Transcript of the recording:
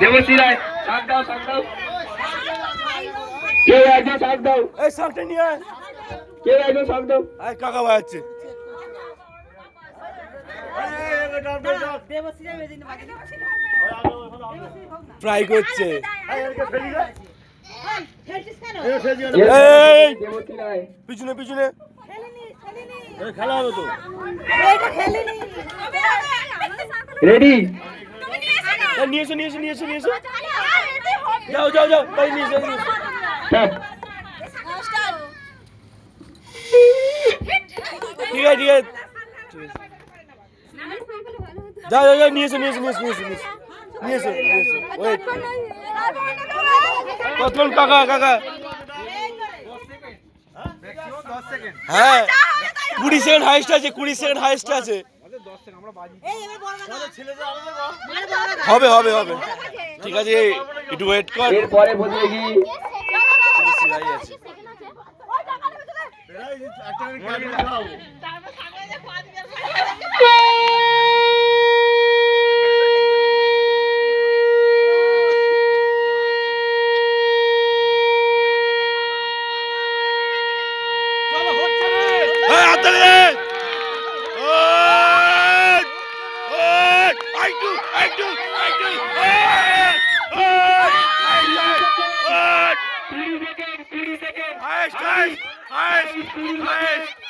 দেবশ্রী রায় শাক দাও কেউ একজন শাক দাও। এই শাকটা নিয়ে আয়। কেউ একজন শাক দাও। আয় কাকা বাজাচ্ছে। ফ্রাই করছে। পিছনে পিছনে খেলা হবে তো। রেডি নিয়ে এসো যাও তাই নিয়ে এসো। ঠিক আছে যাও নিয়ে এসো ওয়েট কতক্ষণ কাকা হ্যাঁ 20 সেকেন্ড হাইস্ট আছে হবে ঠিক আছে একটু ওয়েট কর। এরপরে বলবে কি Highest!